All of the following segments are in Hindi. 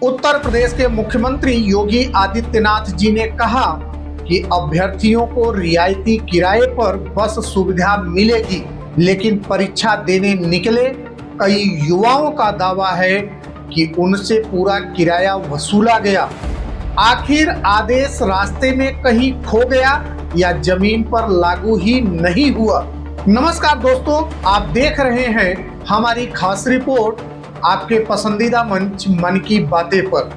उत्तर प्रदेश के मुख्यमंत्री योगी आदित्यनाथ जी ने कहा कि अभ्यर्थियों को रियायती किराए पर बस सुविधा मिलेगी, लेकिन परीक्षा देने निकले कई युवाओं का दावा है कि उनसे पूरा किराया वसूला गया। आखिर आदेश रास्ते में कहीं खो गया या जमीन पर लागू ही नहीं हुआ। नमस्कार दोस्तों, आप देख रहे हैं हमारी खास रिपोर्ट आपके पसंदीदा मंच मन की बातें पर।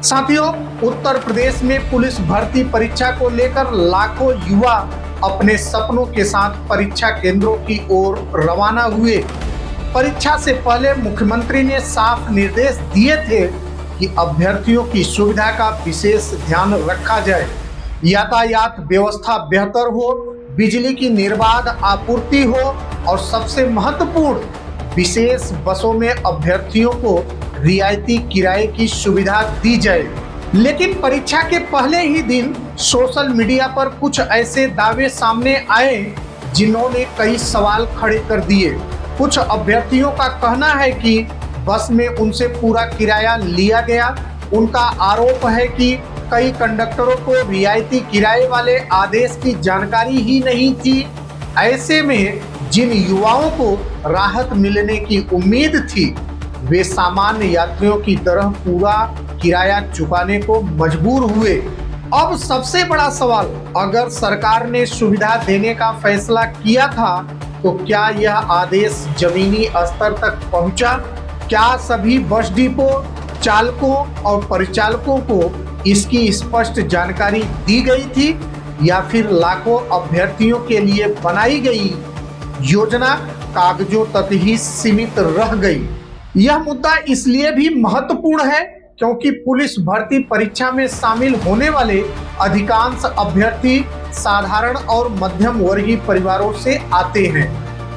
साथियों, उत्तर प्रदेश में पुलिस भर्ती परीक्षा को लेकर लाखों युवा अपने सपनों के साथ परीक्षा केंद्रों की ओर रवाना हुए। परीक्षा से पहले मुख्यमंत्री ने साफ निर्देश दिए थे कि अभ्यर्थियों की सुविधा का विशेष ध्यान रखा जाए, यातायात व्यवस्था बेहतर हो, बिजली की निर्बाध आपूर्ति हो और सबसे महत्वपूर्ण विशेष बसों में अभ्यर्थियों को रियायती किराए की सुविधा दी जाए। लेकिन परीक्षा के पहले ही दिन सोशल मीडिया पर कुछ ऐसे दावे सामने आए जिन्होंने कई सवाल खड़े कर दिए। कुछ अभ्यर्थियों का कहना है कि बस में उनसे पूरा किराया लिया गया। उनका आरोप है कि कई कंडक्टरों को रियायती किराए वाले आदेश की जानकारी ही नहीं थी। ऐसे में जिन युवाओं को राहत मिलने की उम्मीद थी, वे सामान्य यात्रियों की तरह पूरा किराया चुकाने को मजबूर हुए। अब सबसे बड़ा सवाल, अगर सरकार ने सुविधा देने का फैसला किया था तो क्या यह आदेश जमीनी स्तर तक पहुंचा? क्या सभी बस डिपो चालकों और परिचालकों को इसकी स्पष्ट जानकारी दी गई थी, या फिर लाखों अभ्यर्थियों के लिए बनाई गई योजना कागजों तक ही सीमित रह गई? यह मुद्दा इसलिए भी महत्वपूर्ण है क्योंकि पुलिस भर्ती परीक्षा में शामिल होने वाले अधिकांश अभ्यर्थी साधारण और मध्यम वर्गीय परिवारों से आते हैं।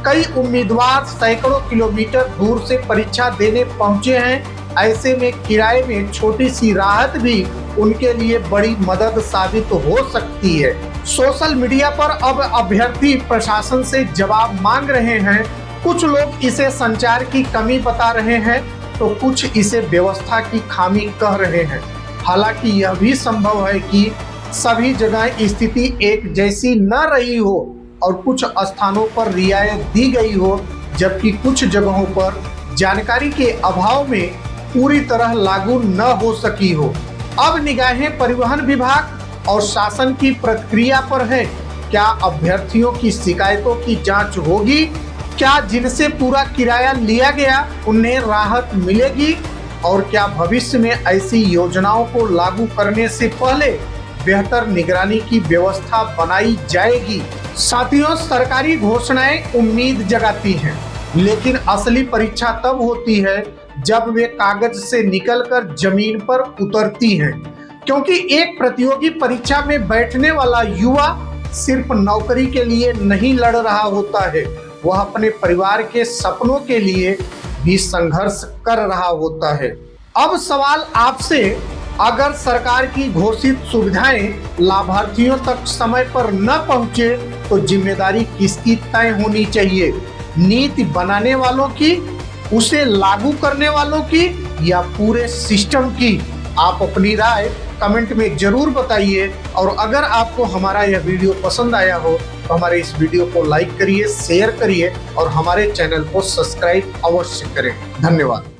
कई उम्मीदवार सैकड़ों किलोमीटर दूर से परीक्षा देने पहुंचे हैं। ऐसे में किराए में छोटी सी राहत भी उनके लिए बड़ी मदद साबित हो सकती है। सोशल मीडिया पर अब अभ्यर्थी प्रशासन से जवाब मांग रहे हैं। कुछ लोग इसे संचार की कमी बता रहे हैं तो कुछ इसे व्यवस्था की खामी कह रहे हैं। हालांकि यह भी संभव है कि सभी जगह स्थिति एक जैसी न रही हो और कुछ स्थानों पर रियायत दी गई हो, जबकि कुछ जगहों पर जानकारी के अभाव में पूरी तरह लागू न हो सकी हो। अब निगाहें परिवहन विभाग और शासन की प्रतिक्रिया पर है। क्या अभ्यर्थियों की शिकायतों की जांच होगी? क्या जिनसे पूरा किराया लिया गया उन्हें राहत मिलेगी? और क्या भविष्य में ऐसी योजनाओं को लागू करने से पहले बेहतर निगरानी की व्यवस्था बनाई जाएगी? साथियों, सरकारी घोषणाएं उम्मीद जगाती हैं, लेकिन असली परीक्षा तब होती है जब वे कागज से निकलकर जमीन पर उतरती हैं। क्योंकि एक प्रतियोगी परीक्षा में बैठने वाला युवा सिर्फ नौकरी के लिए नहीं लड़ रहा होता है, वह अपने परिवार के सपनों के लिए भी संघर्ष कर रहा होता है। अब सवाल आपसे, अगर सरकार की घोषित सुविधाएं लाभार्थियों तक समय पर न पहुंचे तो जिम्मेदारी किसकी तय होनी चाहिए? नीति बनाने वालों की, उसे लागू करने वालों की, या पूरे सिस्टम की? आप अपनी राय कमेंट में जरूर बताइए। और अगर आपको हमारा यह वीडियो पसंद आया हो तो हमारे इस वीडियो को लाइक करिए, शेयर करिए और हमारे चैनल को सब्सक्राइब अवश्य करें। धन्यवाद।